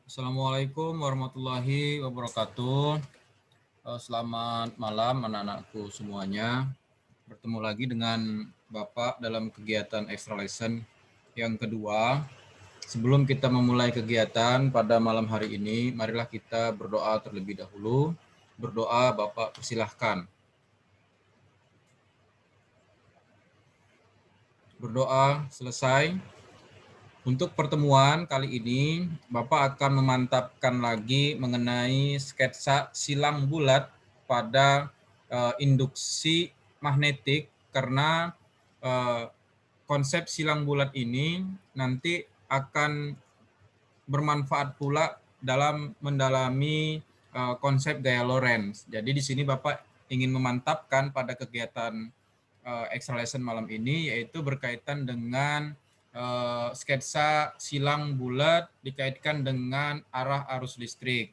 Assalamualaikum warahmatullahi wabarakatuh. Selamat malam anak-anakku semuanya. Bertemu lagi dengan Bapak dalam kegiatan extra lesson yang kedua. Sebelum kita memulai kegiatan pada malam hari ini, marilah kita berdoa terlebih dahulu. Berdoa, Bapak persilahkan. Berdoa selesai. Untuk pertemuan kali ini, Bapak akan memantapkan lagi mengenai sketsa silang bulat pada induksi magnetik, karena konsep silang bulat ini nanti akan bermanfaat pula dalam mendalami konsep gaya Lorentz. Jadi di sini Bapak ingin memantapkan pada kegiatan extra lesson malam ini, yaitu berkaitan dengan sketsa silang bulat dikaitkan dengan arah arus listrik.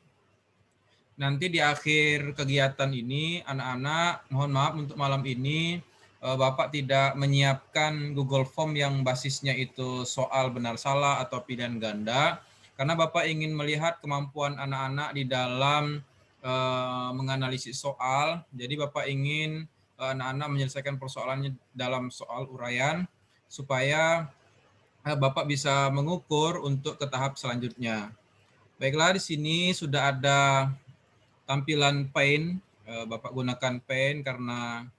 Nanti di akhir kegiatan ini, anak-anak, mohon maaf untuk malam ini, Bapak tidak menyiapkan Google Form yang basisnya itu soal benar salah atau pilihan ganda, karena Bapak ingin melihat kemampuan anak-anak di dalam menganalisis soal. Jadi Bapak ingin anak-anak menyelesaikan persoalannya dalam soal uraian, supaya Bapak bisa mengukur untuk ke tahap selanjutnya. Baiklah, di sini sudah ada tampilan paint. Bapak gunakan paint karena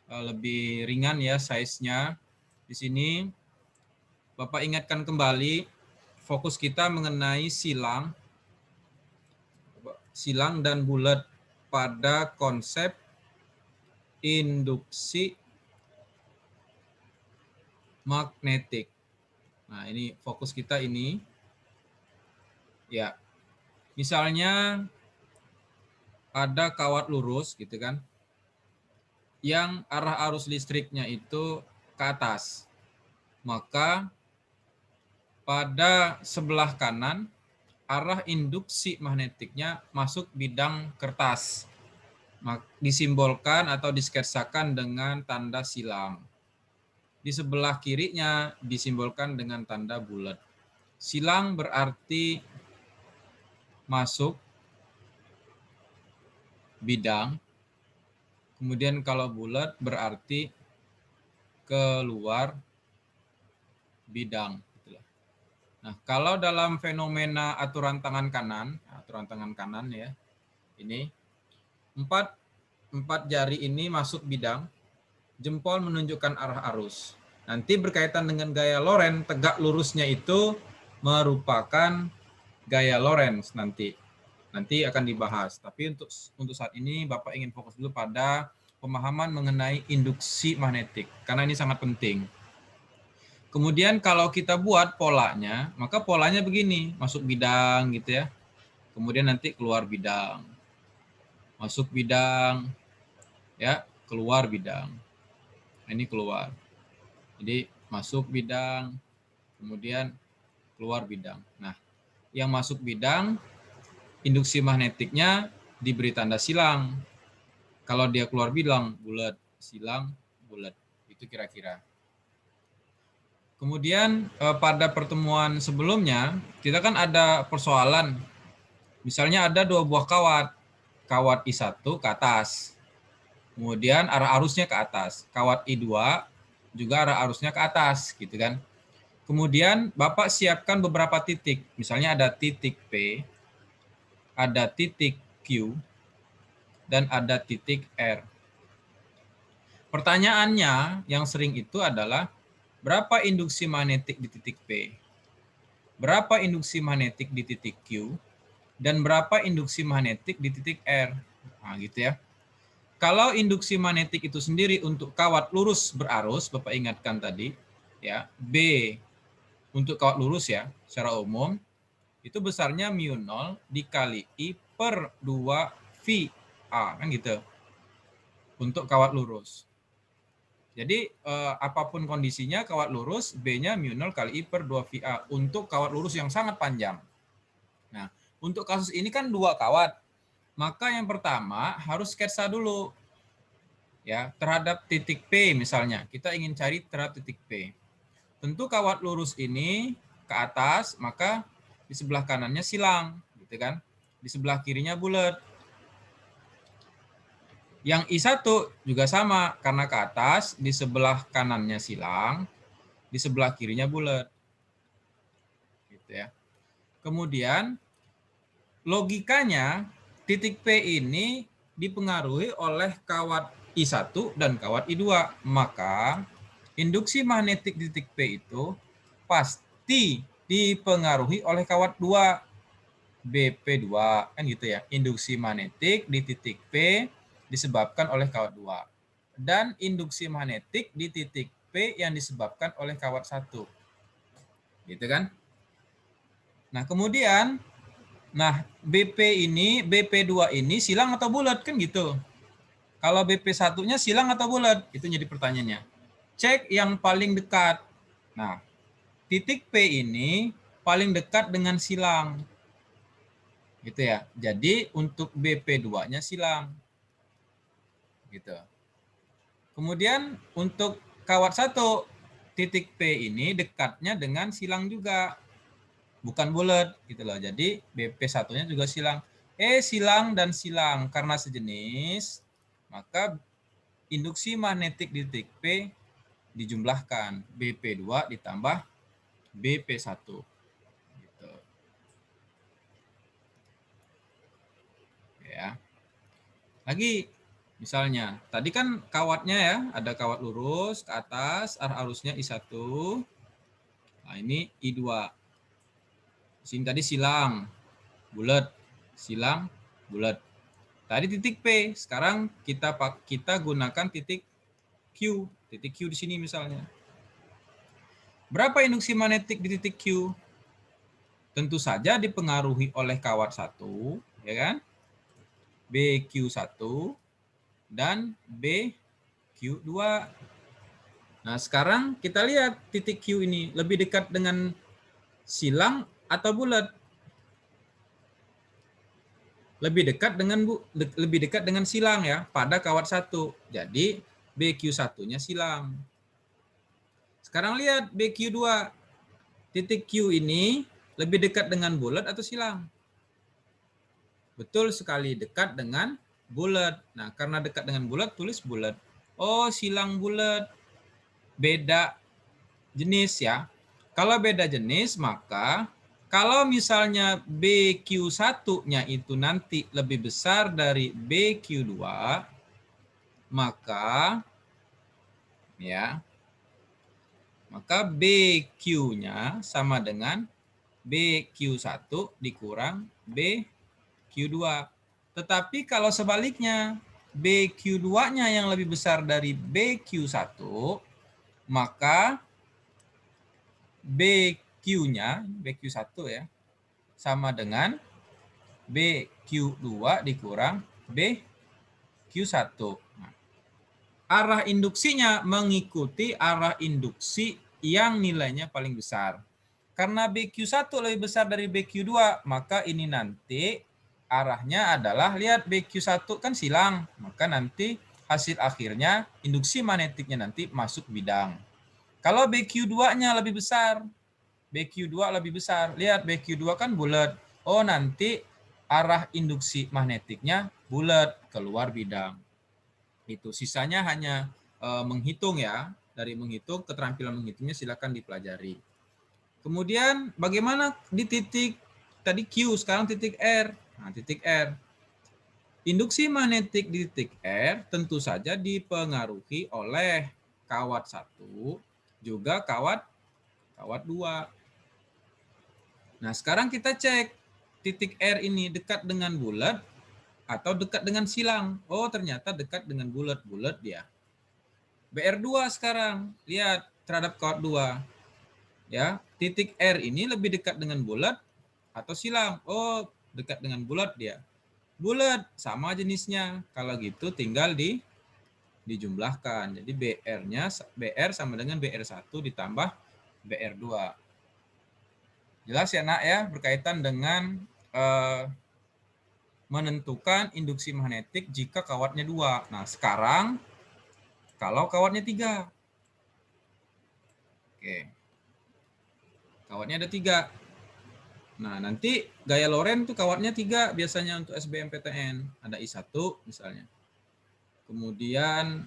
lebih ringan ya size-nya. Di sini Bapak ingatkan kembali fokus kita mengenai silang dan bulat pada konsep induksi magnetik. Nah, ini fokus kita ini. Ya. Misalnya ada kawat lurus gitu kan, yang arah arus listriknya itu ke atas. Maka pada sebelah kanan arah induksi magnetiknya masuk bidang kertas. Disimbolkan atau disketsakan dengan tanda silang. Di sebelah kirinya disimbolkan dengan tanda bulat. Silang berarti masuk bidang. Kemudian kalau bulat berarti keluar bidang. Nah, kalau dalam fenomena aturan tangan kanan ya, ini empat jari ini masuk bidang, jempol menunjukkan arah arus. Nanti berkaitan dengan gaya Lorentz, tegak lurusnya itu merupakan gaya Lorentz nanti akan dibahas. Tapi untuk saat ini Bapak ingin fokus dulu pada pemahaman mengenai induksi magnetik, karena ini sangat penting. Kemudian kalau kita buat polanya, maka polanya begini, masuk bidang gitu ya. Kemudian nanti keluar bidang. Masuk bidang, ya, keluar bidang. Ini keluar. Jadi masuk bidang, kemudian keluar bidang. Nah, yang masuk bidang, induksi magnetiknya diberi tanda silang. Kalau dia keluar bidang, bulat. Silang, bulat. Itu kira-kira. Kemudian pada pertemuan sebelumnya, kita kan ada persoalan. Misalnya ada dua buah kawat. Kawat I1 ke atas. Kemudian arah arusnya ke atas. Kawat I2 juga arah arusnya ke atas, gitu kan. Kemudian Bapak siapkan beberapa titik. Misalnya ada titik P, ada titik Q, dan ada titik R. Pertanyaannya yang sering itu adalah, berapa induksi magnetik di titik P? Berapa induksi magnetik di titik Q? Dan berapa induksi magnetik di titik R? Nah, gitu ya. Kalau induksi magnetik itu sendiri untuk kawat lurus berarus, Bapak ingatkan tadi, ya, B untuk kawat lurus ya, secara umum, itu besarnya mu0 dikali I per 2 VA, kan gitu. Untuk kawat lurus. Jadi apapun kondisinya kawat lurus, B-nya mu0 kali I per 2 VA untuk kawat lurus yang sangat panjang. Nah, untuk kasus ini kan dua kawat. Maka yang pertama harus sketsa dulu. Ya, terhadap titik P misalnya. Kita ingin cari terhadap titik P. Tentu kawat lurus ini ke atas, maka di sebelah kanannya silang. gitu kan? Di sebelah kirinya bulat. Yang I1 juga sama, karena ke atas, di sebelah kanannya silang, di sebelah kirinya bulat. Gitu ya. Kemudian, logikanya, titik P ini dipengaruhi oleh kawat I1 dan kawat I2. Maka, induksi magnetik di titik P itu pasti dipengaruhi oleh kawat 2. BP2 kan gitu ya. Induksi magnetik di titik P disebabkan oleh kawat 2 dan induksi magnetik di titik P yang disebabkan oleh kawat 1. Gitu kan? Nah, kemudian BP2 ini silang atau bulat kan gitu. Kalau BP1-nya silang atau bulat? Itu jadi pertanyaannya. Cek yang paling dekat. Nah, titik P ini paling dekat dengan silang. Gitu ya. Jadi untuk BP2-nya silang. Gitu. Kemudian untuk kawat 1, titik P ini dekatnya dengan silang juga. Bukan bulat gitu loh. Jadi BP1-nya juga silang. Silang dan silang karena sejenis, maka induksi magnetik di titik P dijumlahkan. BP2 ditambah BP1. Gitu. Ya. Lagi misalnya, tadi kan kawatnya ya, ada kawat lurus ke atas, arah arusnya I1. Nah, ini I2. Di sini tadi silang, bulat, silang, bulat. Tadi titik P, sekarang kita gunakan titik Q. Titik Q di sini misalnya. Berapa induksi magnetik di titik Q? Tentu saja dipengaruhi oleh kawat 1, ya kan? BQ1 dan BQ2. Nah, sekarang kita lihat titik Q ini lebih dekat dengan silang atau bulat? Lebih dekat dengan silang ya, pada kawat 1. Jadi BQ1-nya silang. Sekarang lihat BQ2. Titik Q ini lebih dekat dengan bulat atau silang? Betul sekali, dekat dengan bulat. Nah, karena dekat dengan bulat, tulis bulat. Oh, silang bulat. Beda jenis ya. Kalau beda jenis, maka kalau misalnya BQ1-nya itu nanti lebih besar dari BQ2, maka BQ-nya sama dengan BQ1 dikurang BQ2. Tetapi kalau sebaliknya, BQ2-nya yang lebih besar dari BQ1, maka BQ1 ya, sama dengan BQ2 dikurang BQ1. Nah, arah induksinya mengikuti arah induksi yang nilainya paling besar. Karena BQ1 lebih besar dari BQ2, maka ini nanti arahnya adalah, lihat BQ1 kan silang, maka nanti hasil akhirnya induksi magnetiknya nanti masuk bidang. Kalau BQ2-nya lebih besar, BQ2 lebih besar, lihat BQ2 kan bulat. Oh, nanti arah induksi magnetiknya bulat, keluar bidang. Itu sisanya hanya menghitung ya. Dari menghitung, keterampilan menghitungnya silakan dipelajari. Kemudian bagaimana di titik tadi Q, sekarang titik R. Nah, titik R. Induksi magnetik di titik R tentu saja dipengaruhi oleh kawat 1 juga kawat 2. Nah, sekarang kita cek titik R ini dekat dengan bulat atau dekat dengan silang. Oh, ternyata dekat dengan bulat dia. BR2 sekarang, lihat terhadap kawat 2. Ya, titik R ini lebih dekat dengan bulat atau silang? Oh, dekat dengan bulat dia. Bulat, sama jenisnya. Kalau gitu tinggal dijumlahkan. Jadi BR sama dengan BR1 ditambah BR2. Jelas ya nak ya, berkaitan dengan menentukan induksi magnetik jika kawatnya 2. Nah, sekarang kalau kawatnya 3. Oke. Kawatnya ada 3. Nah, nanti gaya Lorentz tuh kawatnya 3 biasanya untuk SBMPTN. Ada I1 misalnya. Kemudian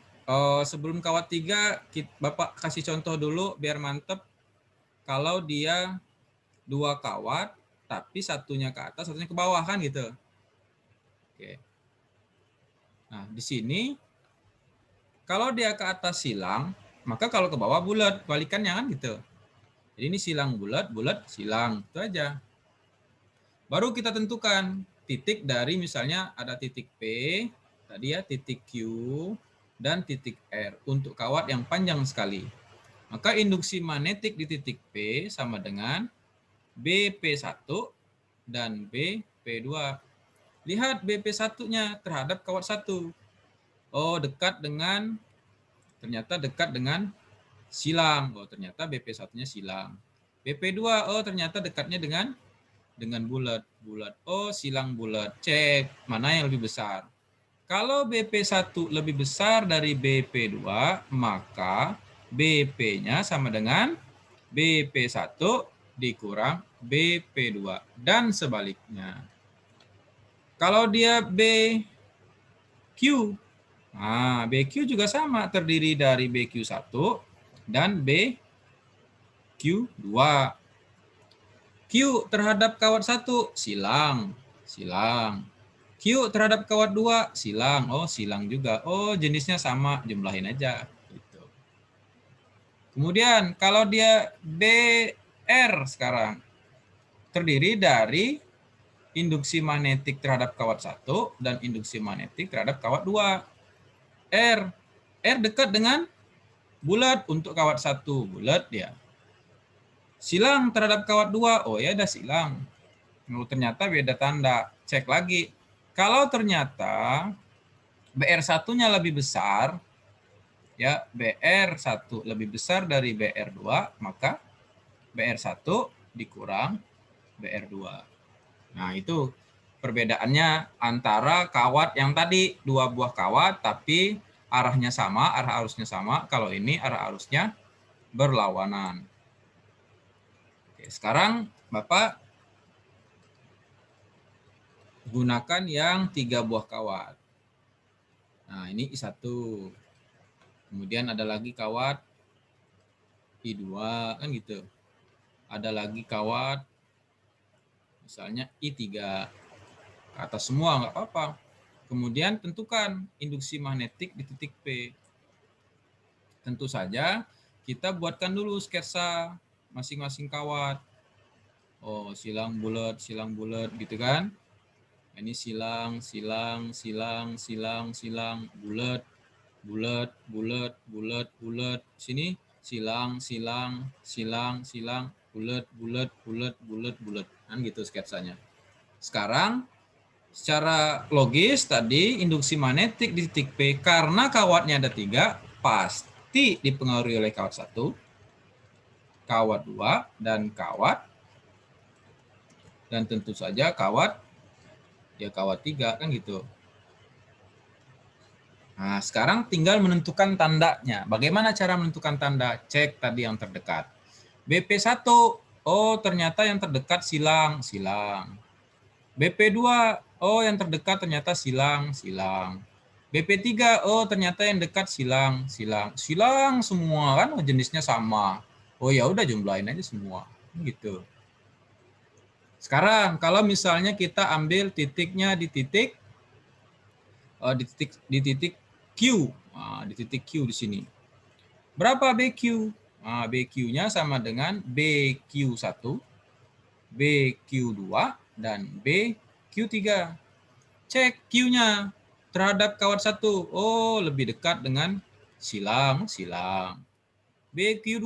sebelum kawat 3, Bapak kasih contoh dulu biar mantep. Kalau dia 2 kawat, tapi satunya ke atas, satunya ke bawah kan gitu. Oke. Nah, di sini kalau dia ke atas silang, maka kalau ke bawah bulat, balikannya kan gitu. Jadi ini silang bulat, bulat silang, itu aja. Baru kita tentukan titik dari misalnya ada titik P, tadi ya titik Q, dan titik R untuk kawat yang panjang sekali. Maka induksi magnetik di titik P sama dengan BP1 dan BP2. Lihat BP1-nya terhadap kawat 1. Oh, ternyata dekat dengan silang. Oh, ternyata BP1-nya silang. BP2, oh ternyata dekatnya dengan bulat. Oh, silang bulat. Cek mana yang lebih besar. Kalau BP1 lebih besar dari BP2, maka BP-nya sama dengan BP1 dikurang BP2 dan sebaliknya. Kalau dia BQ, nah BQ juga sama, terdiri dari BQ1 dan BQ2. Q terhadap kawat 1 silang, silang. Q terhadap kawat 2 silang. Oh, silang juga. Oh, jenisnya sama, jumlahin aja gitu. Kemudian kalau dia BR sekarang terdiri dari induksi magnetik terhadap kawat 1 dan induksi magnetik terhadap kawat 2. R dekat dengan bulat untuk kawat 1, bulat dia. Silang terhadap kawat 2, oh ya ada silang. Oh, ternyata beda tanda. Cek lagi. Kalau ternyata BR1-nya lebih besar, ya BR1 lebih besar dari BR2, maka BR1 dikurang BR2. Nah, itu perbedaannya antara kawat yang tadi, 2 buah kawat tapi arahnya sama, arah arusnya sama. Kalau ini arah arusnya berlawanan. Oke, sekarang Bapak gunakan yang 3 buah kawat. Nah, ini I1. Kemudian ada lagi kawat I2 kan gitu. Ada lagi kawat misalnya I3. Ke atas semua nggak apa-apa. Kemudian tentukan induksi magnetik di titik P. Tentu saja kita buatkan dulu sketsa masing-masing kawat. Oh, silang bulat gitu kan. Ini silang, silang, silang, silang, silang, bulat, bulat, bulat, bulat, bulat. Sini silang, silang, silang, silang, bulat, bulat, bulat, bulat, bulat. Kan gitu sketsanya. Sekarang secara logis tadi induksi magnetik di titik P karena kawatnya ada 3 pasti dipengaruhi oleh kawat 1, kawat 2, dan tentu saja kawat 3 kan gitu. Nah, sekarang tinggal menentukan tandanya. Bagaimana cara menentukan tanda? Cek tadi yang terdekat. BP1, oh ternyata yang terdekat silang, silang. BP2, oh yang terdekat ternyata silang, silang. BP3, oh ternyata yang dekat silang, silang. Silang semua kan, oh, jenisnya sama. Oh ya udah jumlahin aja semua. Gitu. Sekarang kalau misalnya kita ambil titiknya di titik Q. Nah, di titik Q di sini. Berapa BQ? Nah, BQ-nya sama dengan BQ1, BQ2, dan BQ3. Cek Q-nya terhadap kawat 1. Oh, lebih dekat dengan silang, silang. BQ2.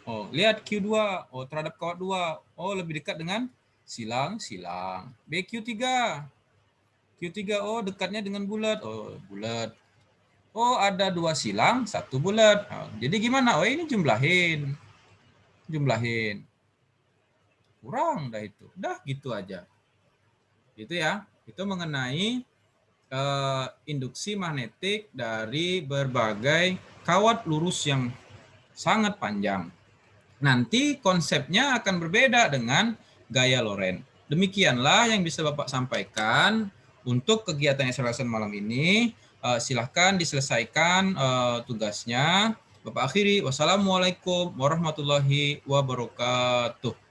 Oh, lihat Q2. Oh, terhadap kawat 2. Oh, lebih dekat dengan silang, silang. BQ3. Q3, oh dekatnya dengan bulat. Oh, bulat. Oh, ada 2 silang, 1 bulat. Oh, jadi gimana? Oh, ini jumlahin. Jumlahin. Kurang dah itu. Udah gitu aja. Gitu ya. Itu mengenai induksi magnetik dari berbagai kawat lurus yang sangat panjang. Nanti konsepnya akan berbeda dengan gaya Lorentz. Demikianlah yang bisa Bapak sampaikan untuk kegiatan lesson malam ini. Silahkan diselesaikan tugasnya. Bapak akhiri, wassalamualaikum warahmatullahi wabarakatuh.